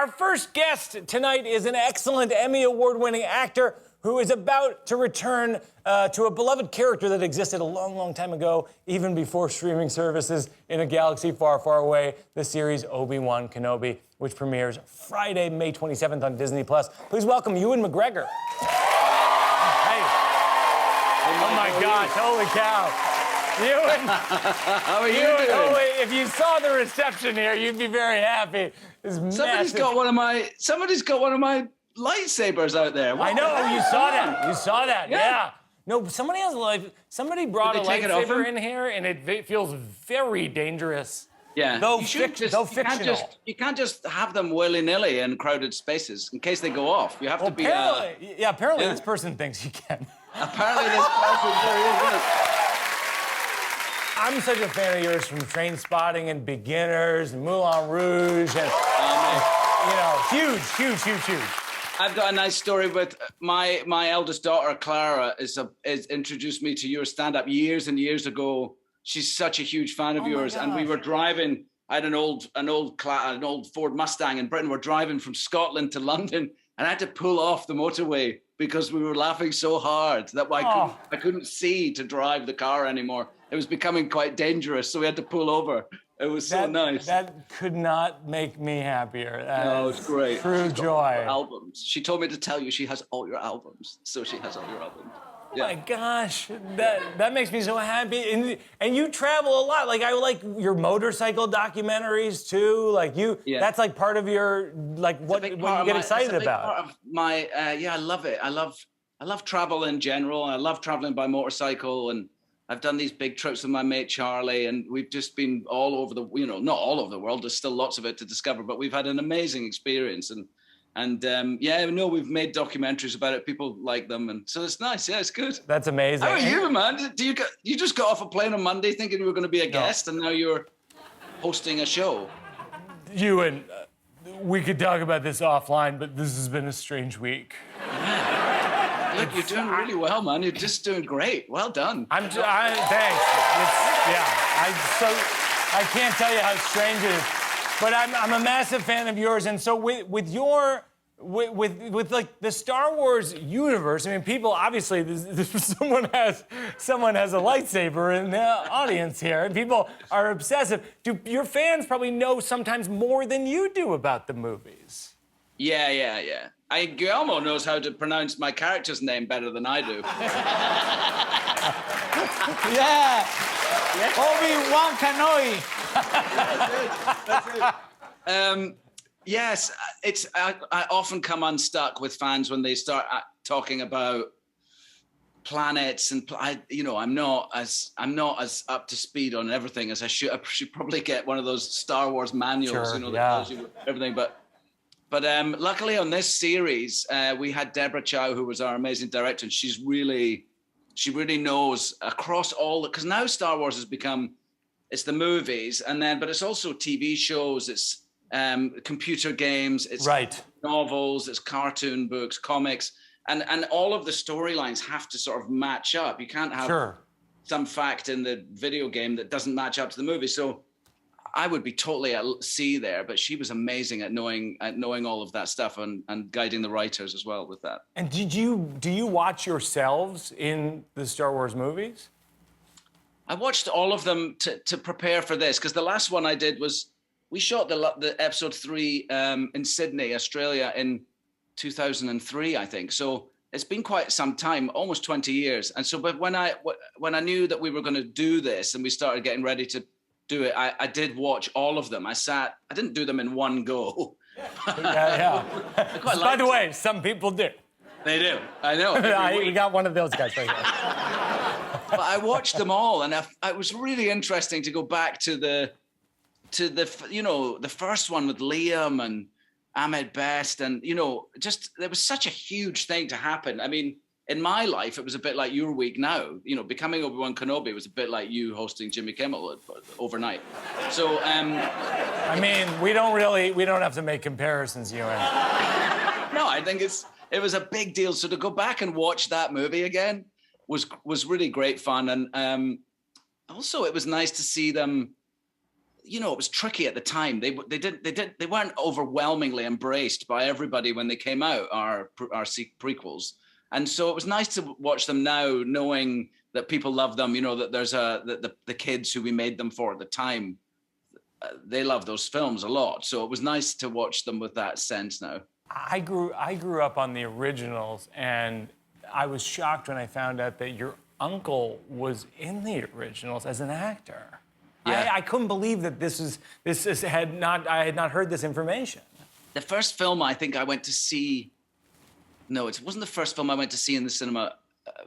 Our first guest tonight is an excellent Emmy Award-winning actor who is about to return to a beloved character that existed a long, long time ago, even before streaming services in a galaxy far, far away, the series Obi-Wan Kenobi, which premieres Friday, May 27th on Disney+. Please welcome Ewan McGregor. Hey. Oh, my gosh, holy cow. Ewan. How are you doing? Oh, wait, if you saw the reception here, you'd be very happy. Somebody's got one of my lightsabers out there. I know, you saw that. You saw that, yeah. No, somebody brought a lightsaber in here, and it feels very dangerous. Yeah. Though fictional. You can't just have them willy-nilly in crowded spaces in case they go off. You have to be... Apparently this person thinks you can. Apparently this person very is. I'm such a fan of yours from Train Spotting and Beginners and Moulin Rouge and, huge. I've got a nice story with my eldest daughter, Clara, is introduced me to your stand-up years and years ago. She's such a huge fan of yours, and we were driving. I had an old Ford Mustang in Britain. We're driving from Scotland to London, and I had to pull off the motorway because we were laughing so hard that I couldn't see to drive the car anymore. It was becoming quite dangerous, so we had to pull over. It was so nice. That could not make me happier. No, it's great. True joy. Albums. She told me to tell you she has all your albums, so she has all your albums. Oh my gosh, that makes me so happy. And you travel a lot. Like, I like your motorcycle documentaries too. Like that's like part of your what you get excited about. Part of my I love it. I love travel in general. I love traveling by motorcycle, and I've done these big trips with my mate Charlie, and we've just been all over not all over the world. There's still lots of it to discover, but we've had an amazing experience. We've made documentaries about it. People like them, and so it's nice. Yeah, it's good. That's amazing. How are you, man? You just got off a plane on Monday thinking you were going to be a guest, and now you're hosting a show? Ewan, we could talk about this offline, but this has been a strange week. Look, you're doing really well, man. You're just doing great. Well done. Thanks. I can't tell you how strange it is. But I'm a massive fan of yours, and so with like the Star Wars universe, I mean, people obviously someone has a lightsaber in the audience here, and people are obsessive. Do your fans probably know sometimes more than you do about the movies? Yeah. Guillermo knows how to pronounce my character's name better than I do. Yeah. Obi-Wan Kenobi. That's it. Yes, I often come unstuck with fans when they start talking about planets, and I'm not as up to speed on everything as I should. I should probably get one of those Star Wars manuals, that tells you everything. But luckily on this series, we had Deborah Chow, who was our amazing director, and she really knows across all because now Star Wars has become, it's the movies, but it's also TV shows, it's computer games, it's novels, it's cartoon books, comics, and all of the storylines have to sort of match up. You can't have some fact in the video game that doesn't match up to the movie. So I would be totally at sea there, but she was amazing at knowing all of that stuff and guiding the writers as well with that. And do you watch yourselves in the Star Wars movies? I watched all of them to prepare for this, because the last one I did was, we shot the episode 3 in Sydney, Australia in 2003, I think. So it's been quite some time, almost 20 years. And so, but when I knew that we were going to do this and we started getting ready to do it, I did watch all of them. I didn't do them in one go. Yeah. By the way, some people do. They do. I know. We got one of those guys right here. But I watched them all, and it was really interesting to go back to the first one with Liam and Ahmed Best, and there was such a huge thing to happen. I mean, in my life, it was a bit like your week now. Becoming Obi-Wan Kenobi was a bit like you hosting Jimmy Kimmel overnight. So, I mean, we don't have to make comparisons, Ewan. No, I think it was a big deal. So to go back and watch that movie again was really great fun, and also it was nice to see them you know, it was tricky at the time. They weren't overwhelmingly embraced by everybody when they came out, our prequels. And so it was nice to watch them now, knowing that people love them, you know, that there's the kids who we made them for at the time, they love those films a lot. So it was nice to watch them with that sense now. I grew up on the originals, and I was shocked when I found out that your uncle was in the originals as an actor. Yeah. I couldn't believe that I had not heard this information. The first film I think I went to see, no, it wasn't the first film I went to see in the cinema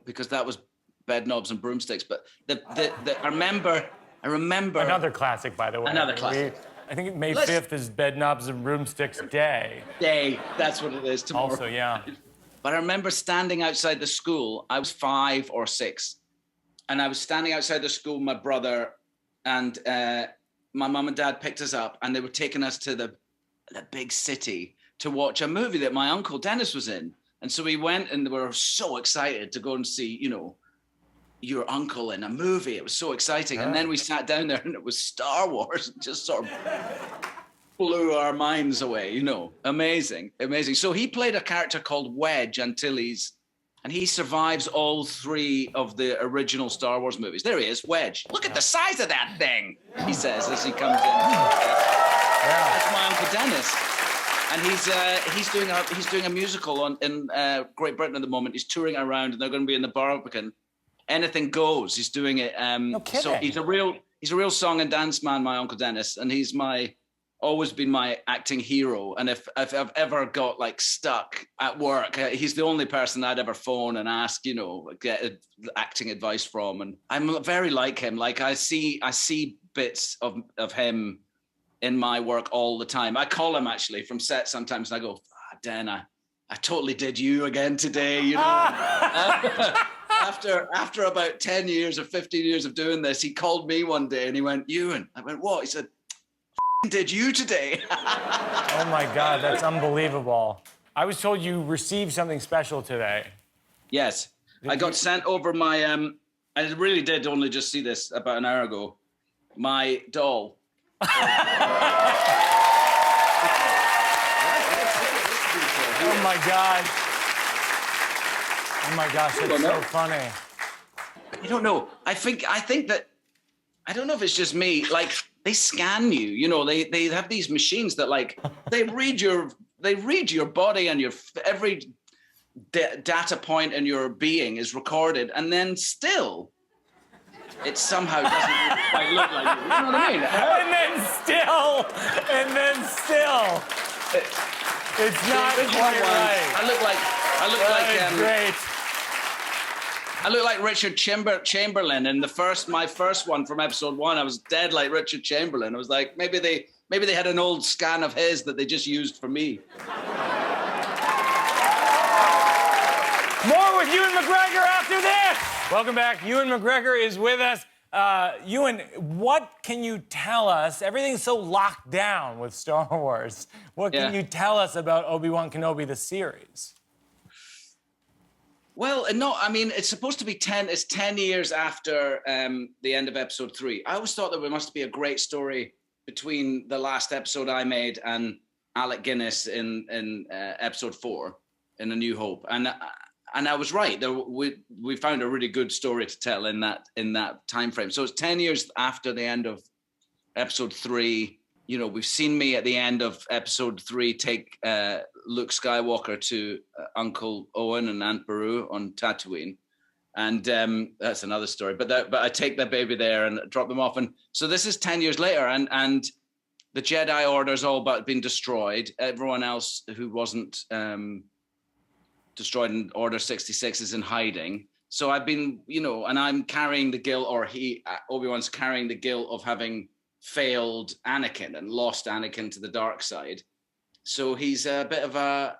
because that was Bed Knobs and Broomsticks. But I remember Another classic, by the way. Another classic. I think May 5th is Bed Knobs and Broomsticks Day. That's what it is tomorrow. Also, yeah. But I remember standing outside the school. I was 5 or 6, and I was standing outside the school with my brother, and my mum and dad picked us up, and they were taking us to the big city to watch a movie that my uncle Dennis was in. And so we went, and we were so excited to go and see, you know, your uncle in a movie. It was so exciting. And then we sat down there, and it was Star Wars. It just sort of blew our minds away, you know. Amazing. So he played a character called Wedge Antilles, and he survives all 3 of the original Star Wars movies. There he is, Wedge. Look at the size of that thing, he says as he comes in. That's my Uncle Dennis. And he's doing a musical in Great Britain at the moment. He's touring around, and they're going to be in the Barbican. Anything goes. He's doing it. No kidding. So he's a real song and dance man, my Uncle Dennis, and he's always been my acting hero. And if I've ever got like stuck at work, he's the only person I'd ever phone and ask, you know, get acting advice from. And I'm very like him. Like I see bits of him in my work all the time. I call him actually from set sometimes, and I go, Dan, I totally did you again today, you know. After about 10 years or 15 years of doing this, he called me one day and he went, Ewan. I went, what? He said, did you today? Oh my God, that's unbelievable. I was told you received something special today. Yes. I got sent over my, I really did only just see this about an hour ago, my doll. Oh my God. Oh my gosh, that's so funny. I don't know. I think that, I don't know if it's just me, like they scan you, you know, they have these machines that like, they read your body, and your every data point in your being is recorded, and then still it somehow doesn't quite look like you. You know what I mean? And then still. It's not quite right. I look like great. I look like Richard Chamberlain in my first one from episode 1. I was dead like Richard Chamberlain. I was like, maybe they had an old scan of his that they just used for me. More with Ewan McGregor after this. Welcome back. Ewan McGregor is with us. Ewan, what can you tell us? Everything's so locked down with Star Wars. What can you tell us about Obi-Wan Kenobi, the series? Well, no, I mean, it's supposed to be 10 years after the end of episode 3. I always thought that there must be a great story between the last episode I made and Alec Guinness in episode 4 in A New Hope. And I was right. We found a really good story to tell in that time frame. So it's 10 years after the end of episode 3. You know, we've seen me at the end of episode 3 take Luke Skywalker to Uncle Owen and Aunt Beru on Tatooine, and that's another story. But I take that baby there and drop them off, and so this is 10 years later, and the Jedi Order's all but been destroyed. Everyone else who wasn't destroyed in Order 66 is in hiding. So I've been, you know, and I'm carrying the guilt, or Obi-Wan's carrying the guilt of having failed Anakin and lost Anakin to the dark side. So he's a bit of a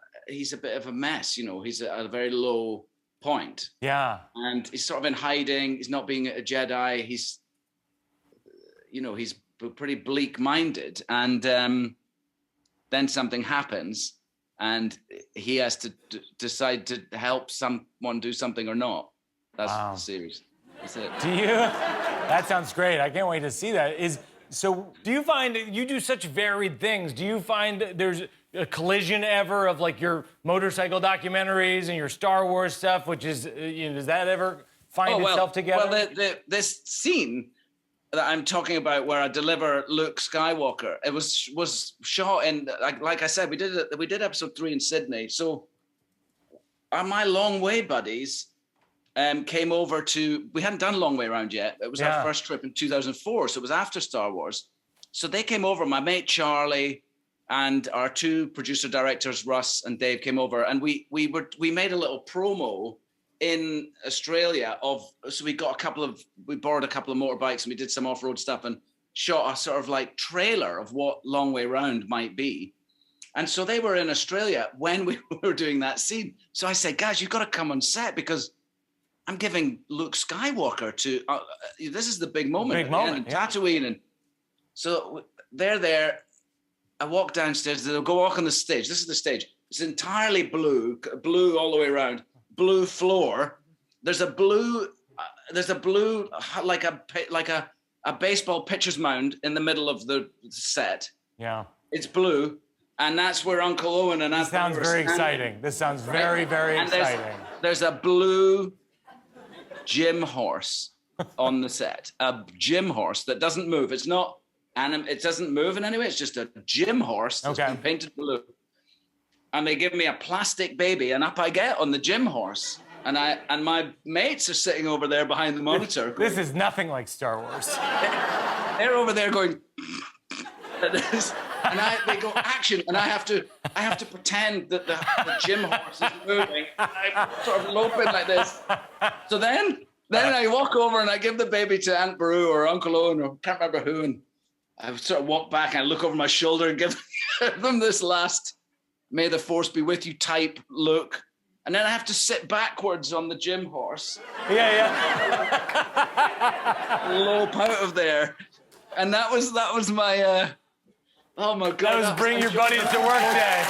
mess, you know. He's at a very low point. Yeah. And he's sort of in hiding. He's not being a Jedi. He's pretty bleak-minded. And then something happens, and he has to decide to help someone do something or not. That's the series. That's it. That sounds great. I can't wait to see that. So do you find you do such varied things? Do you find there's a collision ever of like your motorcycle documentaries and your Star Wars stuff, which is, does that ever find itself together? Well, this scene that I'm talking about where I deliver Luke Skywalker, it was shot in, like I said, we did episode 3 in Sydney. So my Long Way buddies came over we hadn't done Long Way Around yet. It was our first trip in 2004, so it was after Star Wars. So they came over, my mate Charlie and our 2 producer directors, Russ and Dave, came over, and we made a little promo in Australia so we borrowed a couple of motorbikes and we did some off-road stuff and shot a sort of like trailer of what Long Way Round might be. And so they were in Australia when we were doing that scene. So I said, guys, you've got to come on set because I'm giving Luke Skywalker to, this is the big moment. Big moment, Tatooine. And so they're there. I walk downstairs, they'll go walk on the stage. This is the stage. It's entirely blue all the way around. Blue floor. There's a blue like a baseball pitcher's mound in the middle of the set. Yeah. It's blue, and that's where Uncle Owen and This sounds very exciting. This sounds very, very exciting. There's a blue gym horse on the set. A gym horse that doesn't move. It's not it doesn't move in any way. It's just a gym horse that's been painted blue. And they give me a plastic baby, and up I get on the gym horse. And my mates are sitting over there behind the monitor. This is nothing like Star Wars. They're over there going, and they go action, and I have to pretend that the gym horse is moving. I'm sort of loping like this. So then I walk over and I give the baby to Aunt Beru or Uncle Owen, or can't remember who, and I sort of walk back and I look over my shoulder and give them this last "May the Force be with you" type look. And then I have to sit backwards on the gym horse. Yeah. Lope out of there. And that was my, oh my God. That was bring your buddies to work day.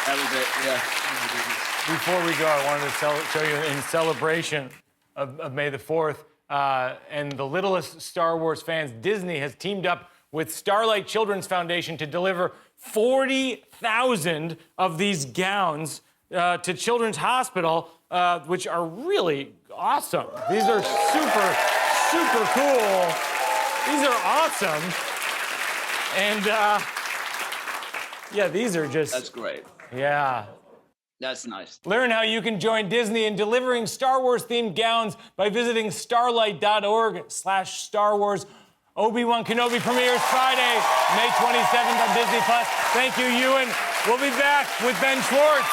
That was it, yeah. Before we go, I wanted to show you in celebration of May the 4th, and the littlest Star Wars fans, Disney has teamed up with Starlight Children's Foundation to deliver 40,000 of these gowns to Children's Hospital, which are really awesome. These are super, super cool. These are awesome. And yeah, these are just... That's great. Yeah. That's nice. Learn how you can join Disney in delivering Star Wars-themed gowns by visiting starlight.org/Star Wars. Obi-Wan Kenobi premieres Friday, May 27th on Disney+. Thank you, Ewan. We'll be back with Ben Schwartz.